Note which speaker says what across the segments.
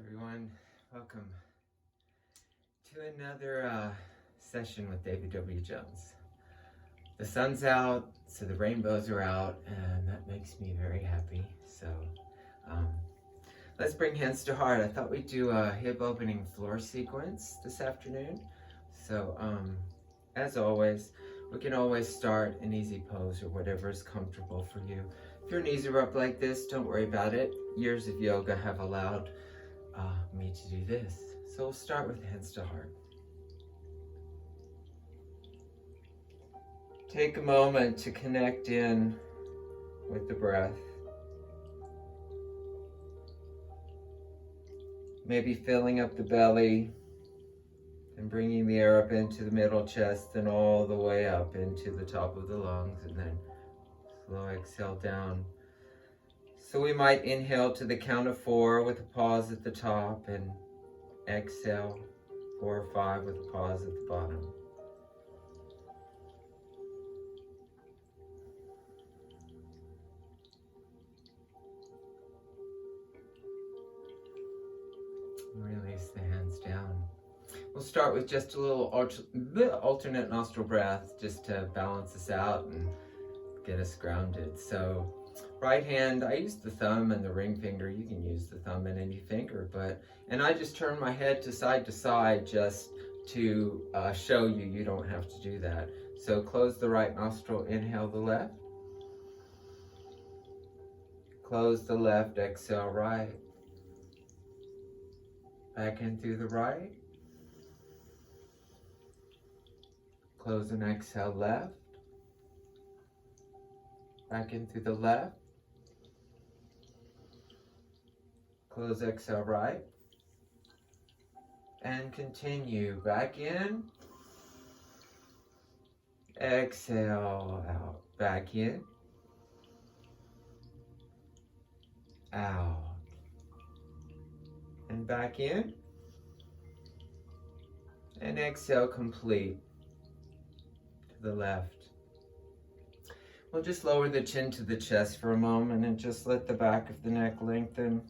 Speaker 1: everyone. Welcome to another session with David W. Jones. The sun's out, so the rainbows are out, and that makes me very happy. So let's bring hands to heart. I thought we'd do a hip opening floor sequence this afternoon. So as always, we can always start an easy pose or whatever is comfortable for you. If your knees are up like this, don't worry about it. Years of yoga have allowed me to do this. So we'll start with hands to heart. Take a moment to connect in with the breath. Maybe filling up the belly and bringing the air up into the middle chest and all the way up into the top of the lungs, and then slow exhale down. So we might inhale to the count of 4 with a pause at the top, and exhale 4 or 5 with a pause at the bottom. Release the hands down. We'll start with just a little alternate nostril breath just to balance us out and get us grounded. So right hand, I use the thumb and the ring finger. You can use the thumb and any finger, and I just turn my head to side just to show you don't have to do that. So close the right nostril, inhale the left. Close the left, exhale right. Back in through the right. Close and exhale left. Back in through the left. Close, exhale right. And continue. Back in. Exhale out. Back in. Out. And back in. And exhale complete. To the left. We'll just lower the chin to the chest for a moment and just let the back of the neck lengthen.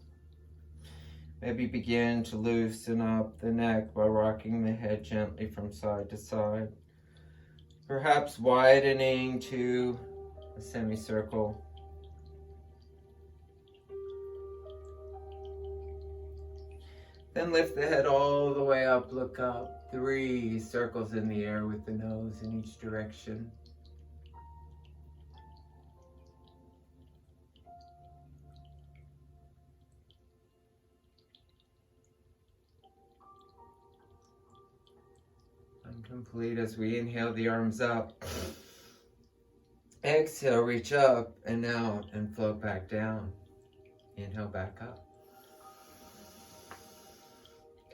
Speaker 1: Maybe begin to loosen up the neck by rocking the head gently from side to side. Perhaps widening to a semicircle. Then lift the head all the way up, look up. 3 circles in the air with the nose in each direction. Complete as we inhale the arms up. Exhale, reach up and out and float back down. Inhale back up.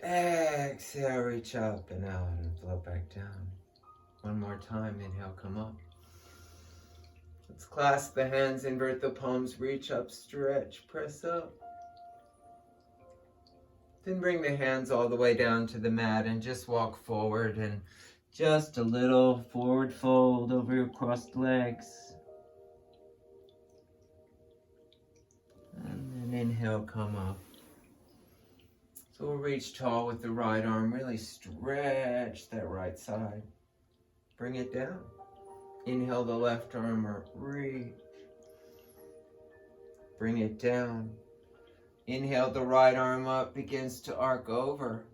Speaker 1: Exhale, reach up and out and float back down. One more time, inhale, come up. Let's clasp the hands, invert the palms, reach up, stretch, press up. Then bring the hands all the way down to the mat and just walk forward and just a little forward fold over your crossed legs. And then inhale, come up. So we'll reach tall with the right arm, really stretch that right side. Bring it down. Inhale the left arm or reach. Bring it down. Inhale, the right arm up, begins to arc over.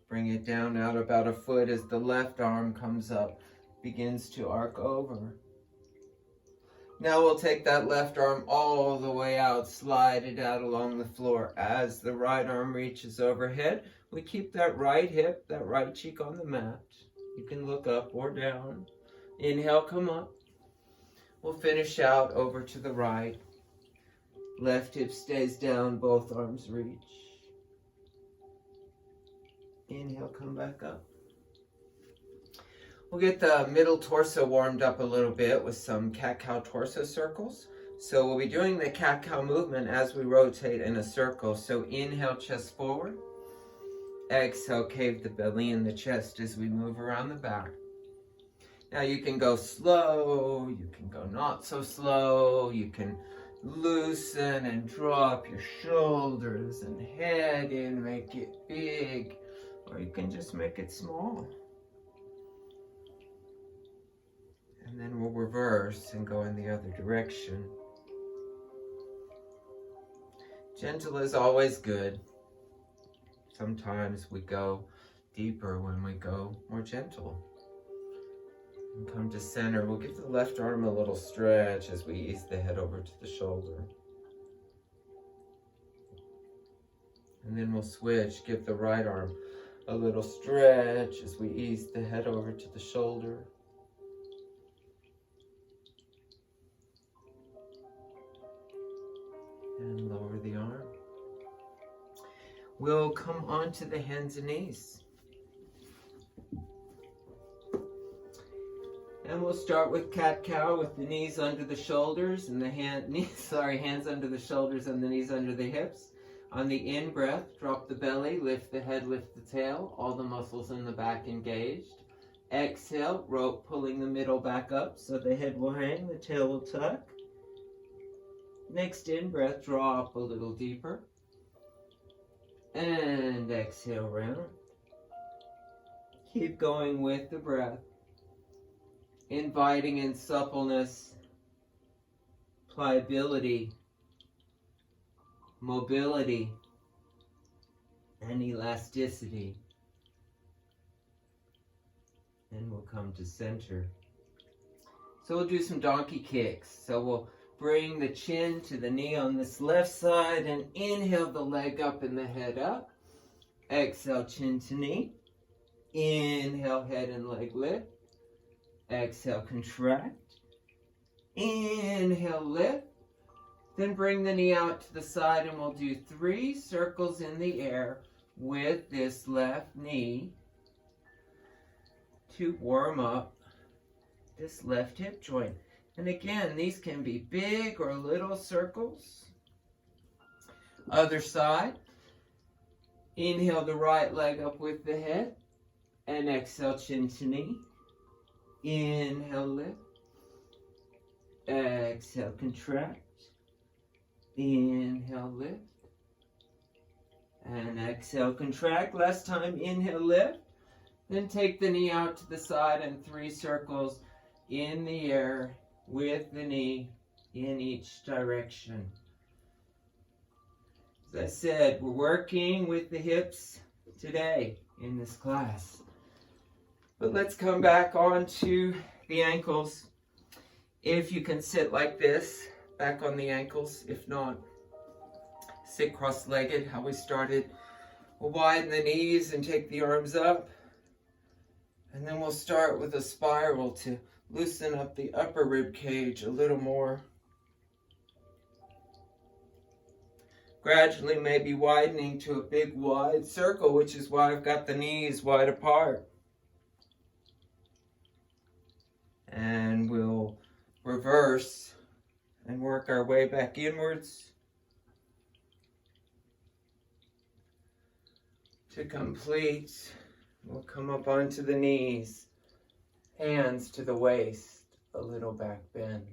Speaker 1: Bring it down out about a foot as the left arm comes up, begins to arc over. Now we'll take that left arm all the way out, slide it out along the floor. As the right arm reaches overhead, we keep that right hip, that right cheek on the mat. You can look up or down. Inhale, come up. We'll finish out over to the right. Left hip stays down, both arms reach. Inhale, come back up. We'll get the middle torso warmed up a little bit with some cat-cow torso circles. So we'll be doing the cat-cow movement as we rotate in a circle. So inhale, chest forward. Exhale, cave the belly and the chest as we move around the back. Now you can go slow, you can go not so slow, you can loosen and drop your shoulders and head in, make it big, or you can just make it small. And then we'll reverse and go in the other direction. Gentle is always good. Sometimes we go deeper when we go more gentle. And come to center. We'll give the left arm a little stretch as we ease the head over to the shoulder. And then we'll switch. Give the right arm a little stretch as we ease the head over to the shoulder. And lower the arm. We'll come onto the hands and knees. And we'll start with cat-cow with the knees under the shoulders and the hands under the shoulders and the knees under the hips. On the in-breath, drop the belly, lift the head, lift the tail, all the muscles in the back engaged. Exhale, rope pulling the middle back up so the head will hang, the tail will tuck. Next in-breath, draw up a little deeper. And exhale, round. Keep going with the breath. Inviting in suppleness, pliability, mobility, and elasticity. And we'll come to center. So we'll do some donkey kicks. So we'll bring the chin to the knee on this left side and inhale the leg up and the head up. Exhale, chin to knee. Inhale, head and leg lift. Exhale, contract. Inhale, lift. Then bring the knee out to the side and we'll do 3 circles in the air with this left knee to warm up this left hip joint. And again, these can be big or little circles. Other side. Inhale the right leg up with the head and exhale, chin to knee. Inhale, lift. Exhale, contract. Inhale, lift. And exhale, contract. Last time, inhale, lift. Then take the knee out to the side and 3 circles in the air with the knee in each direction. As I said, we're working with the hips today in this class. But let's come back onto the ankles. If you can sit like this, back on the ankles. If not, sit cross-legged, how we started. We'll widen the knees and take the arms up. And then we'll start with a spiral to loosen up the upper rib cage a little more. Gradually maybe widening to a big wide circle, which is why I've got the knees wide apart. And we'll reverse and work our way back inwards to complete. We'll come up onto the knees, hands to the waist, a little back bend.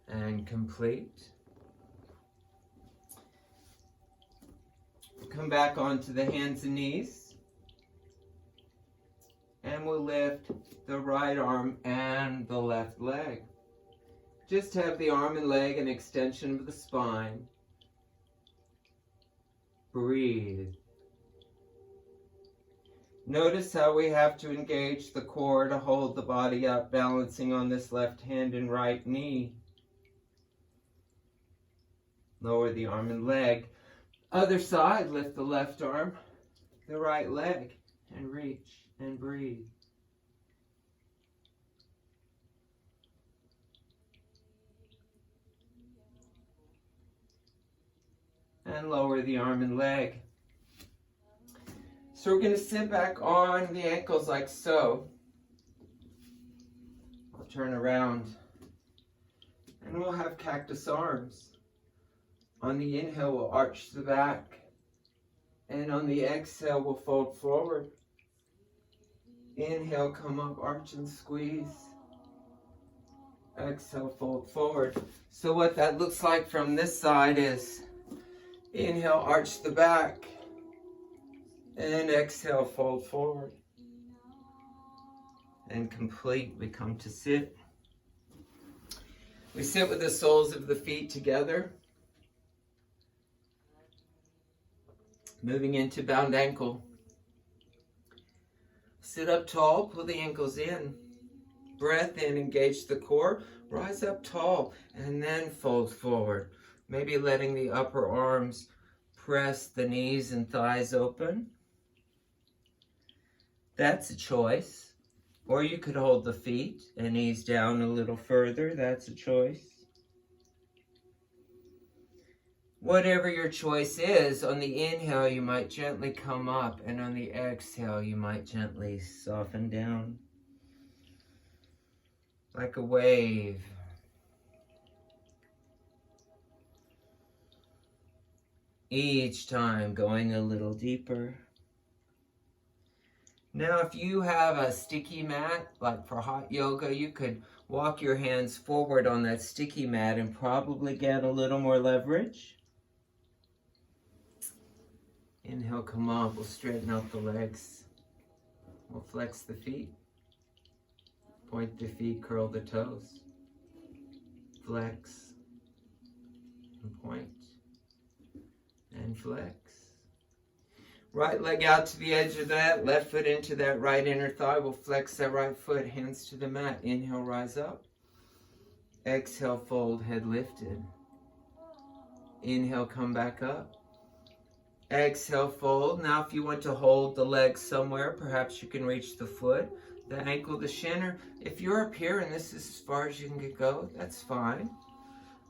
Speaker 1: And complete. Come back onto the hands and knees. And we'll lift the right arm and the left leg. Just have the arm and leg an extension of the spine. Breathe. Notice how we have to engage the core to hold the body up, balancing on this left hand and right knee. Lower the arm and leg. Other side, lift the left arm, the right leg, and reach and breathe. And lower the arm and leg. So we're going to sit back on the ankles like so. I'll turn around. And we'll have cactus arms. On the inhale, we'll arch the back. And on the exhale, we'll fold forward. Inhale, come up, arch and squeeze. exhale, fold forward. So what that looks like from this side is inhale, arch the back, and exhale, fold forward. And complete, we come to sit. We sit with the soles of the feet together. Moving into bound ankle. Sit up tall, pull the ankles in. Breath in, engage the core. Rise up tall, and then fold forward. Maybe letting the upper arms press the knees and thighs open. That's a choice. Or you could hold the feet and knees down a little further. That's a choice. Whatever your choice is, on the inhale you might gently come up, and on the exhale you might gently soften down. Like a wave. Each time going a little deeper. Now, if you have a sticky mat, like for hot yoga, you could walk your hands forward on that sticky mat and probably get a little more leverage. Inhale, come up. We'll straighten out the legs. We'll flex the feet. Point the feet, curl the toes. Flex. And point. And flex. Right leg out to the edge of that. Left foot into that right inner thigh. We'll flex that right foot. Hands to the mat. Inhale, rise up. Exhale, fold, head lifted. Inhale, come back up. Exhale, fold. Now if you want to hold the leg somewhere, perhaps you can reach the foot, the ankle, the shin, or if you're up here and this is as far as you can go, that's fine.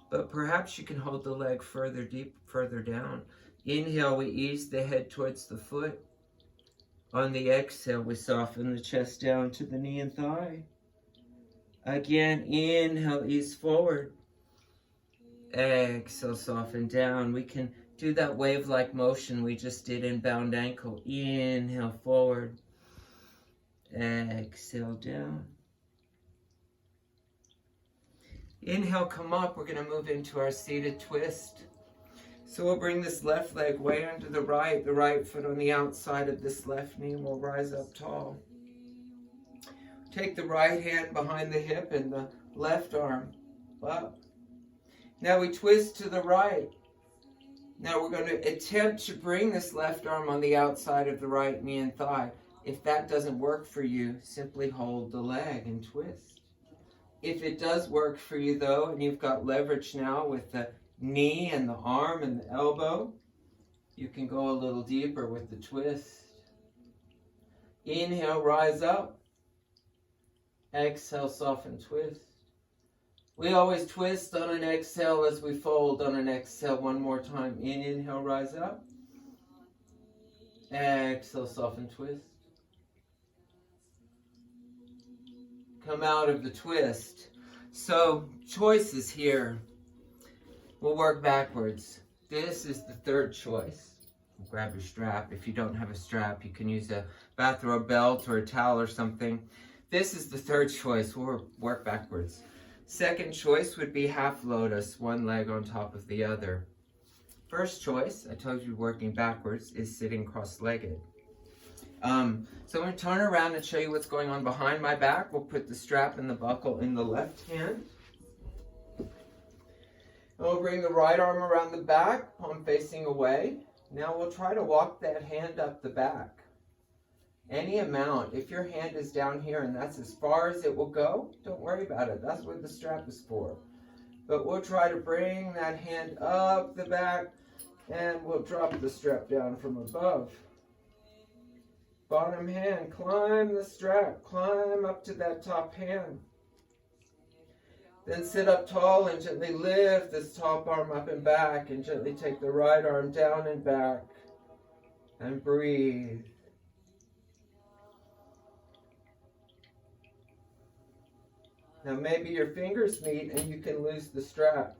Speaker 1: But perhaps you can hold the leg further down. Inhale, we ease the head towards the foot. On the exhale, we soften the chest down to the knee and thigh. Again, inhale, ease forward. Exhale, soften down. We can do that wave-like motion we just did in bound ankle. Inhale, forward. Exhale, down. Inhale, come up. We're going to move into our seated twist. So we'll bring this left leg way under the right foot on the outside of this left knee, and we'll rise up tall. Take the right hand behind the hip and the left arm up. Now we twist to the right. Now we're going to attempt to bring this left arm on the outside of the right knee and thigh. If that doesn't work for you, simply hold the leg and twist. If it does work for you though, and you've got leverage now with the knee and the arm and the elbow, you can go a little deeper with the twist. Inhale, rise up. Exhale, soften, twist. We always twist on an exhale as we fold on an exhale. One more time. Inhale, rise up. Exhale, soften, twist. Come out of the twist. So, choices here. We'll work backwards. This is the third choice. Grab your strap. If you don't have a strap, you can use a bathrobe belt or a towel or something. This is the third choice. We'll work backwards. Second choice would be half lotus, one leg on top of the other. First choice, I told you working backwards, is sitting cross-legged. So I'm going to turn around and show you what's going on behind my back. We'll put the strap and the buckle in the left hand. And we'll bring the right arm around the back, palm facing away. Now we'll try to walk that hand up the back. Any amount. If your hand is down here and that's as far as it will go, don't worry about it. That's what the strap is for. But we'll try to bring that hand up the back and we'll drop the strap down from above. Bottom hand, climb the strap, climb up to that top hand. Then sit up tall and gently lift this top arm up and back and gently take the right arm down and back and breathe. Now maybe your fingers meet and you can lose the strap.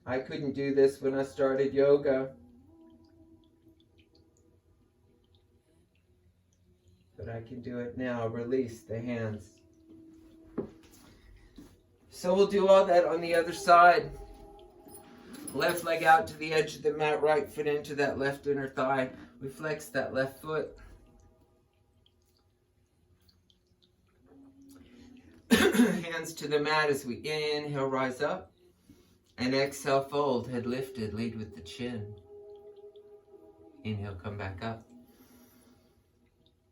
Speaker 1: I couldn't do this when I started yoga. But I can do it now. Release the hands. So we'll do all that on the other side. Left leg out to the edge of the mat, right foot into that left inner thigh. We flex that left foot. Hands to the mat as we inhale, rise up. And exhale, fold, head lifted, lead with the chin. Inhale, come back up.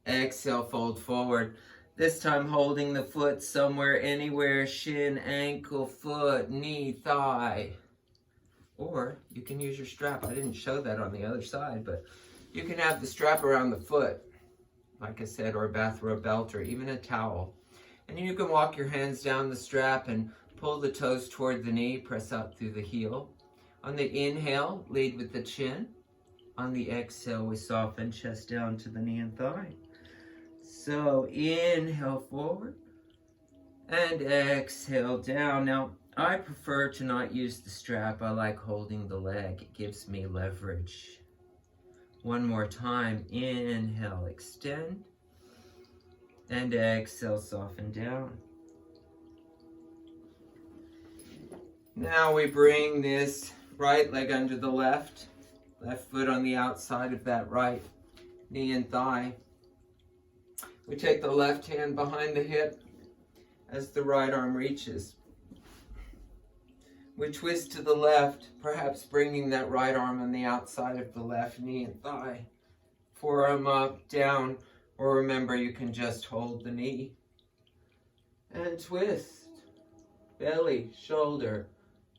Speaker 1: Exhale, fold forward. This time holding the foot somewhere, anywhere, shin, ankle, foot, knee, thigh. Or you can use your strap. I didn't show that on the other side, but you can have the strap around the foot, like I said, or a bathrobe belt, or even a towel. And you can walk your hands down the strap and pull the toes toward the knee, press up through the heel. On the inhale, lead with the chin. On the exhale, we soften chest down to the knee and thigh. So inhale forward and exhale down. Now, I prefer to not use the strap. I like holding the leg. It gives me leverage. One more time. Inhale, extend. And exhale, soften down. Now we bring this right leg under the left foot on the outside of that right knee and thigh. We take the left hand behind the hip as the right arm reaches. We twist to the left, perhaps bringing that right arm on the outside of the left knee and thigh. Forearm up, down, or remember you can just hold the knee. And twist. Belly, shoulder.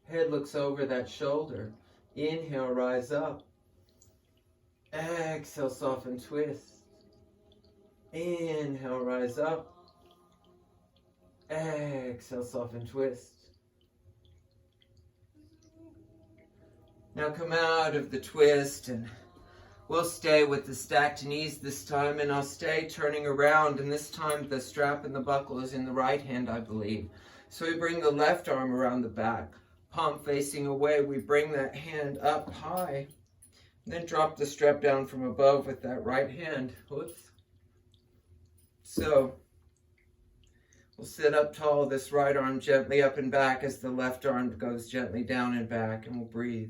Speaker 1: Head looks over that shoulder. Inhale, rise up. Exhale, soften, twist. Inhale, rise up. Exhale, soften, twist. Now come out of the twist, and we'll stay with the stacked knees this time, and I'll stay turning around, and this time the strap and the buckle is in the right hand, I believe. So we bring the left arm around the back, palm facing away. We bring that hand up high, and then drop the strap down from above with that right hand. Whoops. So we'll sit up tall, this right arm gently up and back as the left arm goes gently down and back, and we'll breathe.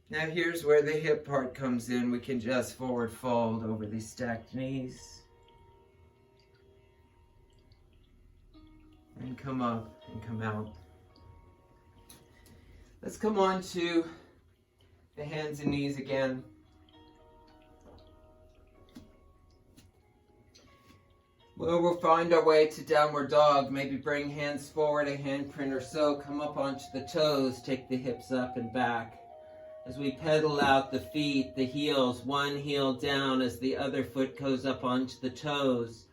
Speaker 1: Now here's where the hip part comes in. We can just forward fold over these stacked knees. And come up and come out. Let's come on to the hands and knees again. Well, we'll find our way to downward dog. Maybe bring hands forward, a handprint or so. Come up onto the toes. Take the hips up and back. As we pedal out the feet, the heels, one heel down as the other foot goes up onto the toes.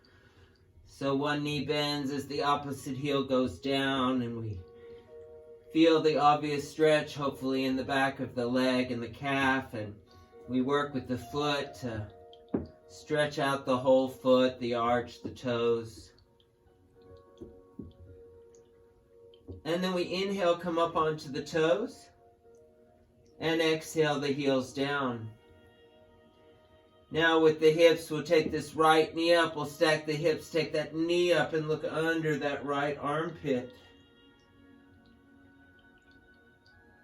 Speaker 1: So one knee bends as the opposite heel goes down, and we feel the obvious stretch, hopefully in the back of the leg and the calf, and we work with the foot to stretch out the whole foot, the arch, the toes. And then we inhale, come up onto the toes. And exhale the heels down. Now with the hips, we'll take this right knee up. We'll stack the hips, take that knee up and look under that right armpit.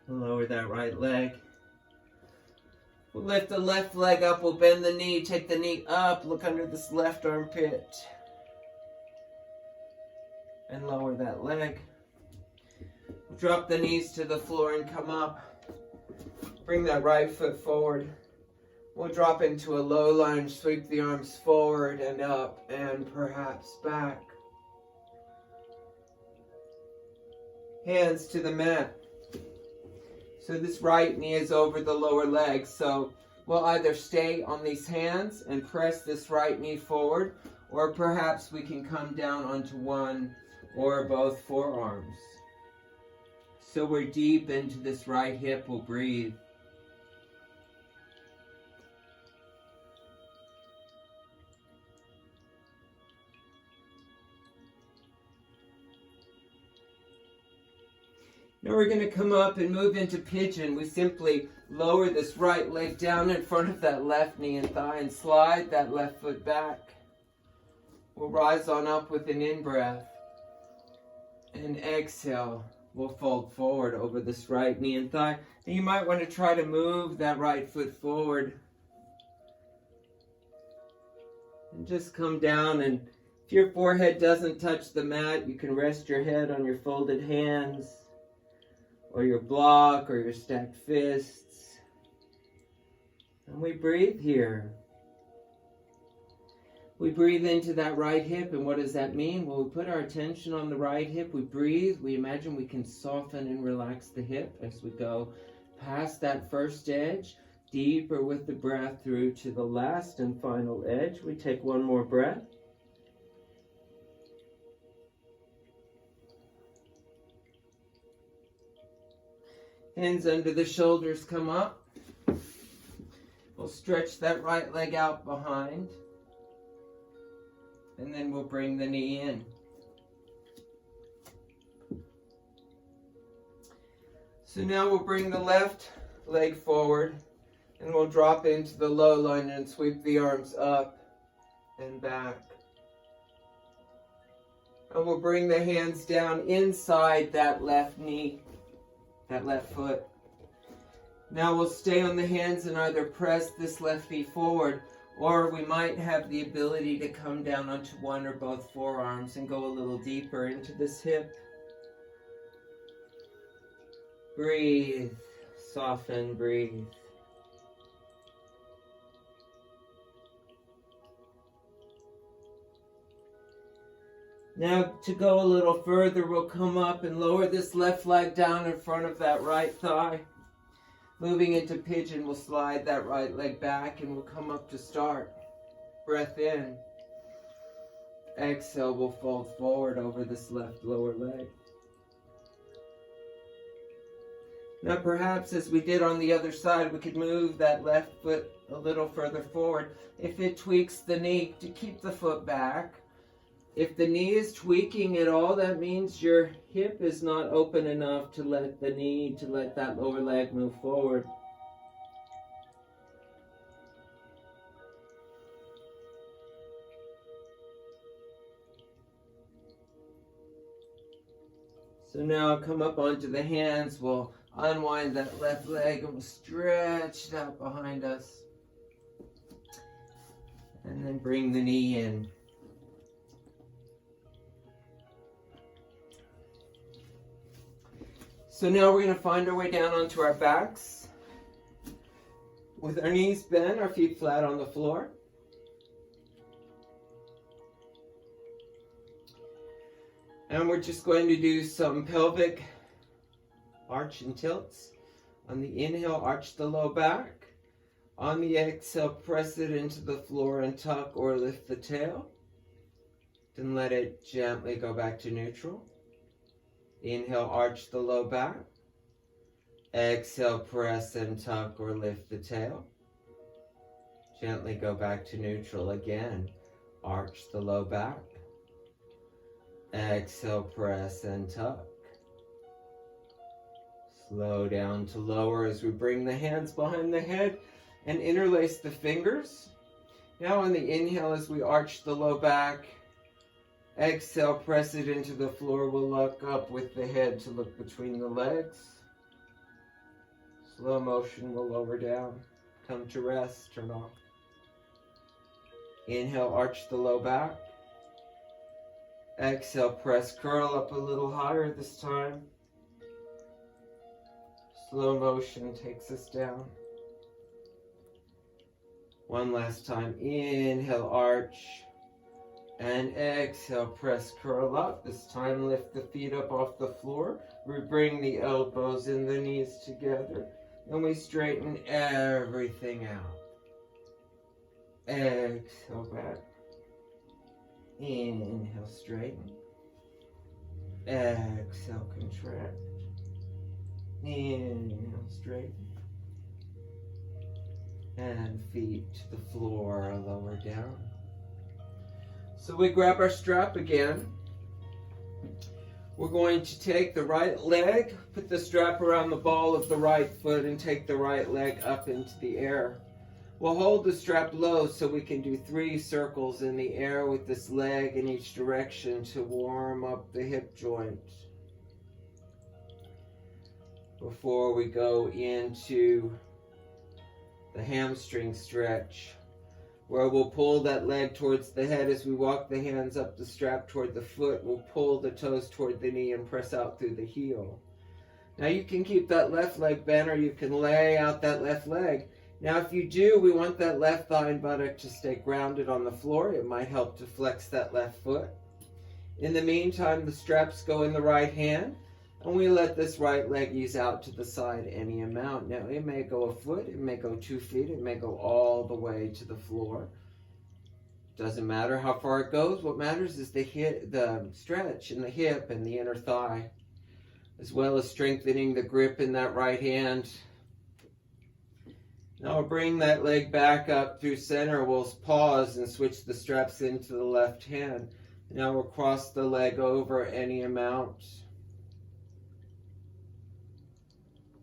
Speaker 1: Lower that right leg. We'll lift the left leg up. We'll bend the knee, take the knee up, look under this left armpit. And lower that leg. Drop the knees to the floor and come up. Bring that right foot forward. We'll drop into a low lunge, sweep the arms forward and up and perhaps back. Hands to the mat. So this right knee is over the lower leg. So we'll either stay on these hands and press this right knee forward, or perhaps we can come down onto one or both forearms. So we're deep into this right hip. We'll breathe. Now we're going to come up and move into pigeon. We simply lower this right leg down in front of that left knee and thigh and slide that left foot back. We'll rise on up with an in-breath. And exhale, we'll fold forward over this right knee and thigh. And you might want to try to move that right foot forward. And just come down, and if your forehead doesn't touch the mat, you can rest your head on your folded hands, or your block, or your stacked fists. And we breathe here. We breathe into that right hip, and what does that mean? Well, we put our attention on the right hip, we breathe, we imagine we can soften and relax the hip as we go past that first edge, deeper with the breath through to the last and final edge. We take one more breath. Hands under the shoulders, come up. We'll stretch that right leg out behind. And then we'll bring the knee in. So now we'll bring the left leg forward and we'll drop into the low lunge and sweep the arms up and back. And we'll bring the hands down inside that left knee, that left foot. Now we'll stay on the hands and either press this left knee forward, or we might have the ability to come down onto one or both forearms and go a little deeper into this hip. Breathe, soften, breathe. Now to go a little further, we'll come up and lower this left leg down in front of that right thigh. Moving into pigeon, we'll slide that right leg back and we'll come up to start. Breath in. Exhale, we'll fold forward over this left lower leg. Now perhaps as we did on the other side, we could move that left foot a little further forward. If it tweaks the knee, to keep the foot back. If the knee is tweaking at all, that means your hip is not open enough to let that lower leg move forward. So now come up onto the hands, we'll unwind that left leg and we'll stretch it out behind us. And then bring the knee in. So now we're going to find our way down onto our backs. With our knees bent, our feet flat on the floor. And we're just going to do some pelvic arch and tilts. On the inhale, arch the low back. On the exhale, press it into the floor and tuck or lift the tail. Then let it gently go back to neutral. Inhale, arch the low back. Exhale, press and tuck or lift the tail. Gently go back to neutral again. Arch the low back. Exhale, press and tuck. Slow down to lower as we bring the hands behind the head and interlace the fingers. Now on the inhale, as we arch the low back, exhale, press it into the floor. We'll look up with the head to look between the legs. Slow motion, we'll lower down. Come to rest, turn off. Inhale, arch the low back. Exhale, press, curl up a little higher this time. Slow motion takes us down. One last time. Inhale, arch. And exhale, press, curl up. This time lift the feet up off the floor. We bring the elbows and the knees together. And we straighten everything out. Exhale, back. Inhale, straighten. Exhale, contract. Inhale, straighten. And feet to the floor, lower down. So we grab our strap again. We're going to take the right leg, put the strap around the ball of the right foot, and take the right leg up into the air. We'll hold the strap low so we can do 3 circles in the air with this leg in each direction to warm up the hip joint before we go into the hamstring stretch, where we'll pull that leg towards the head as we walk the hands up the strap toward the foot. We'll pull the toes toward the knee and press out through the heel. Now you can keep that left leg bent, or you can lay out that left leg. Now if you do, we want that left thigh and buttock to stay grounded on the floor. It might help to flex that left foot. In the meantime, the straps go in the right hand, and we let this right leg ease out to the side any amount. Now it may go a foot, it may go 2 feet, it may go all the way to the floor. Doesn't matter how far it goes. What matters is the stretch in the hip and the inner thigh, as well as strengthening the grip in that right hand. Now we'll bring that leg back up through center. We'll pause and switch the straps into the left hand. Now we'll cross the leg over any amount.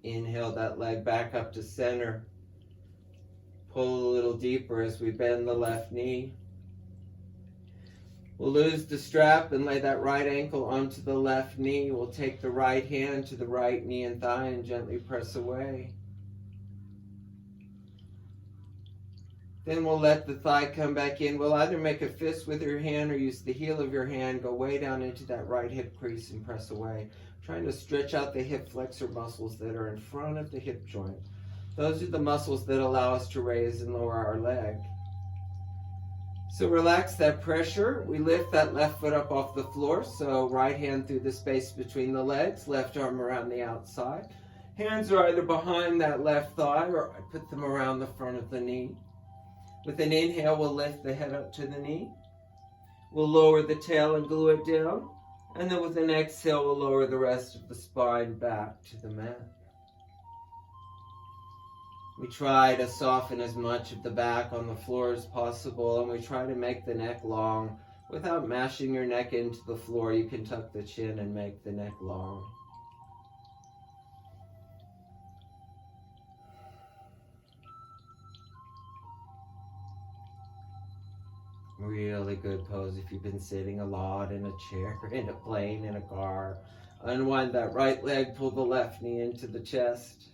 Speaker 1: Inhale that leg back up to center. Pull a little deeper as we bend the left knee. We'll lose the strap and lay that right ankle onto the left knee. We'll take the right hand to the right knee and thigh and gently press away. Then we'll let the thigh come back in. We'll either make a fist with your hand or use the heel of your hand. Go way down into that right hip crease and press away. Trying to stretch out the hip flexor muscles that are in front of the hip joint. Those are the muscles that allow us to raise and lower our leg. So relax that pressure. We lift that left foot up off the floor. So right hand through the space between the legs, left arm around the outside. Hands are either behind that left thigh or I put them around the front of the knee. With an inhale, we'll lift the head up to the knee. We'll lower the tail and glue it down. And then with an exhale, we'll lower the rest of the spine back to the mat. We try to soften as much of the back on the floor as possible, and we try to make the neck long. Without mashing your neck into the floor, you can tuck the chin and make the neck long. Really good pose if you've been sitting a lot in a chair, in a plane, in a car. Unwind that right leg, pull the left knee into the chest.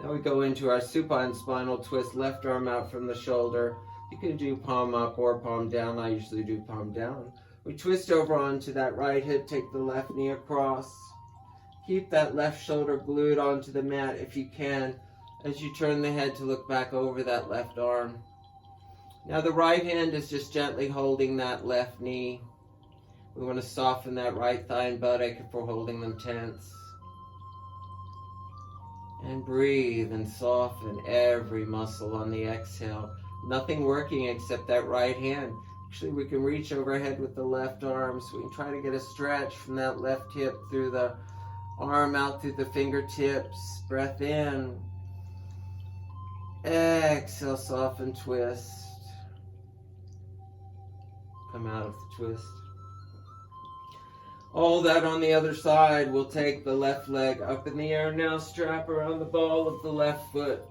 Speaker 1: Now we go into our supine spinal twist, left arm out from the shoulder. You can do palm up or palm down. I usually do palm down. We twist over onto that right hip, take the left knee across. Keep that left shoulder glued onto the mat if you can, as you turn the head to look back over that left arm. Now the right hand is just gently holding that left knee. We want to soften that right thigh and buttock if we're holding them tense. And breathe and soften every muscle on the exhale. Nothing working except that right hand. Actually, we can reach overhead with the left arm, so we can try to get a stretch from that left hip through the arm out through the fingertips. Breath in. Exhale, soften, twist. Come out of the twist. All that on the other side. We'll take the left leg up in the air now, strap around the ball of the left foot.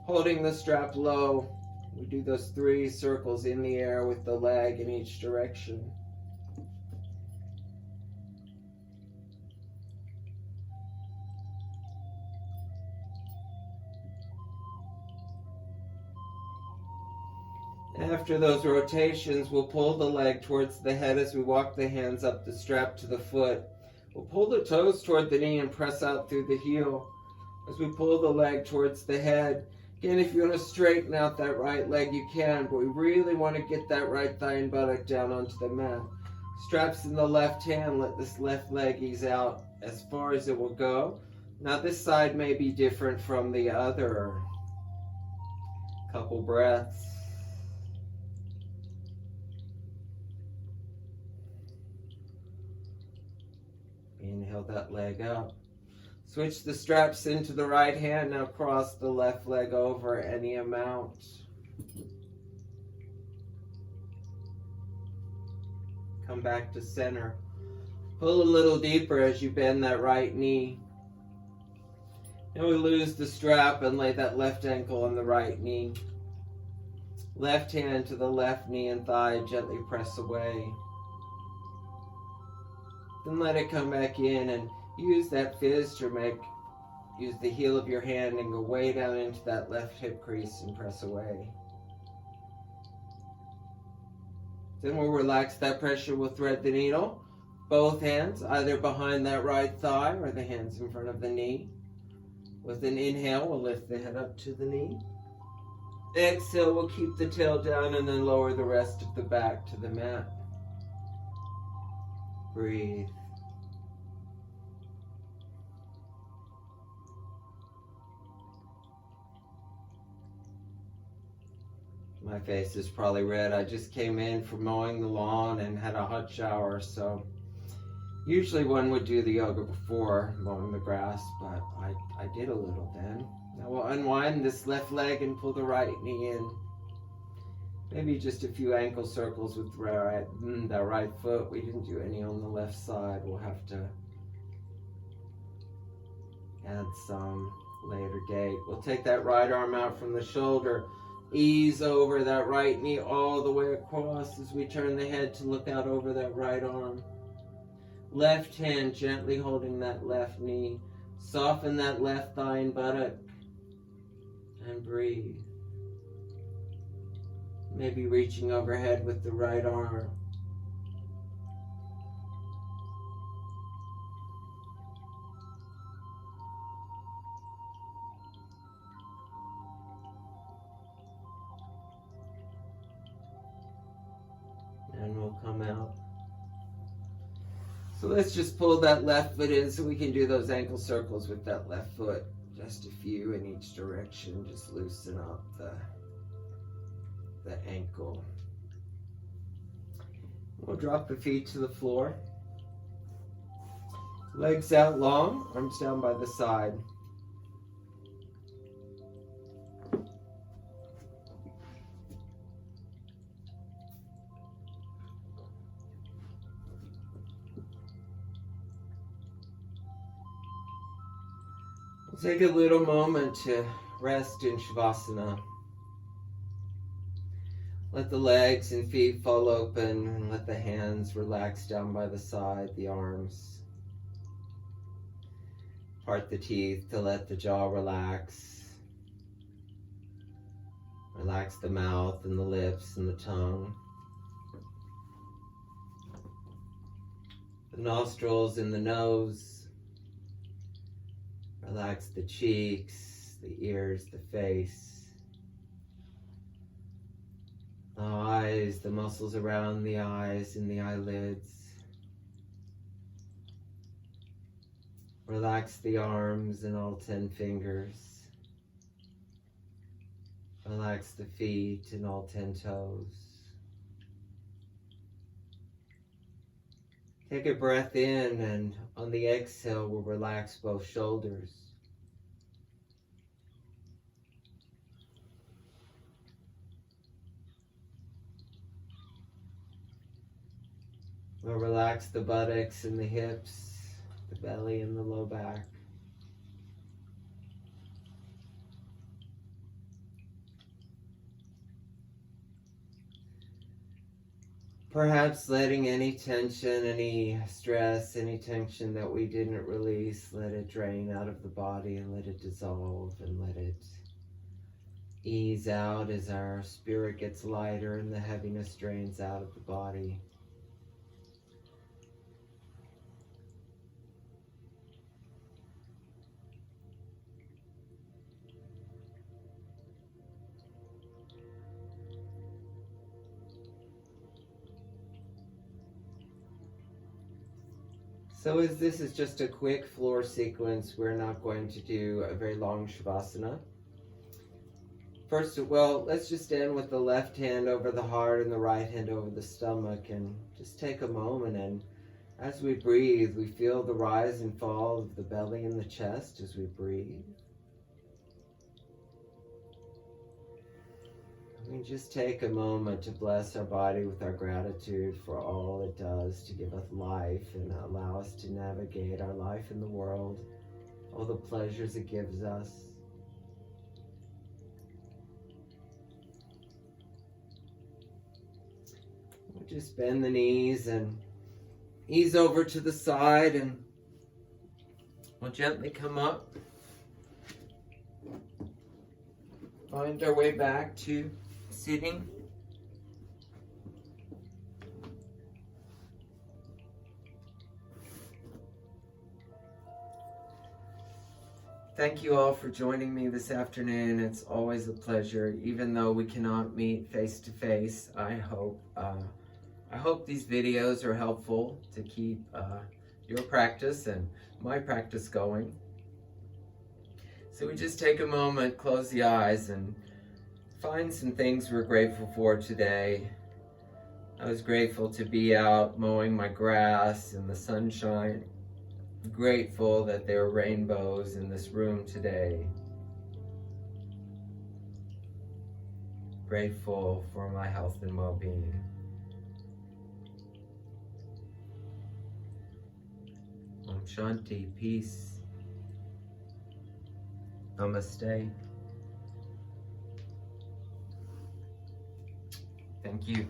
Speaker 1: Holding the strap low, we do those 3 circles in the air with the leg in each direction. After those rotations, we'll pull the leg towards the head as we walk the hands up the strap to the foot. We'll pull the toes toward the knee and press out through the heel as we pull the leg towards the head. Again, if you want to straighten out that right leg, you can, but we really want to get that right thigh and buttock down onto the mat. Straps in the left hand, let this left leg ease out as far as it will go. Now this side may be different from the other. Couple breaths. Inhale that leg up. Switch the straps into the right hand. Now cross the left leg over any amount. Come back to center. Pull a little deeper as you bend that right knee. And we lose the strap and lay that left ankle on the right knee. Left hand to the left knee and thigh, gently press away. Then let it come back in and use that fist to use the heel of your hand and go way down into that left hip crease and press away. Then we'll relax that pressure. We'll thread the needle. Both hands either behind that right thigh or the hands in front of the knee. With an inhale, we'll lift the head up to the knee. Exhale, we'll keep the tail down and then lower the rest of the back to the mat. Breathe. My face is probably red. I just came in from mowing the lawn and had a hot shower, so usually one would do the yoga before mowing the grass, but I did a little then. Now we'll unwind this left leg and pull the right knee in. Maybe just a few ankle circles with that right foot. We didn't do any on the left side. We'll have to add some later date. We'll take that right arm out from the shoulder. Ease over that right knee all the way across as we turn the head to look out over that right arm. Left hand gently holding that left knee. Soften that left thigh and buttock. And breathe. Maybe reaching overhead with the right arm. And we'll come out. So let's just pull that left foot in so we can do those ankle circles with that left foot. Just a few in each direction. Just loosen up the ankle. We'll drop the feet to the floor. Legs out long, arms down by the side. We'll take a little moment to rest in Shavasana. Let the legs and feet fall open and let the hands relax down by the side, the arms. Part the teeth to let the jaw relax. Relax the mouth and the lips and the tongue. The nostrils and the nose. Relax the cheeks, the ears, the face. The eyes, the muscles around the eyes and the eyelids. Relax the arms and all 10 fingers. Relax the feet and all 10 toes. Take a breath in, and on the exhale, we'll relax both shoulders. We'll relax the buttocks and the hips, the belly and the low back. Perhaps letting any tension, any stress, any tension that we didn't release, let it drain out of the body and let it dissolve and let it ease out as our spirit gets lighter and the heaviness drains out of the body. So as this is just a quick floor sequence, we're not going to do a very long Shavasana. First, let's just stand with the left hand over the heart and the right hand over the stomach and just take a moment, and as we breathe, we feel the rise and fall of the belly and the chest as we breathe. We just take a moment to bless our body with our gratitude for all it does to give us life and allow us to navigate our life in the world, all the pleasures it gives us. We'll just bend the knees and ease over to the side, and we'll gently come up. Find our way back to sitting. Thank you all for joining me this afternoon. It's always a pleasure, even though we cannot meet face to face. I hope these videos are helpful to keep your practice and my practice going. So we just take a moment, close the eyes, and find some things we're grateful for today. I was grateful to be out mowing my grass in the sunshine. Grateful that there are rainbows in this room today. Grateful for my health and well-being. Om Shanti, peace. Namaste. Thank you.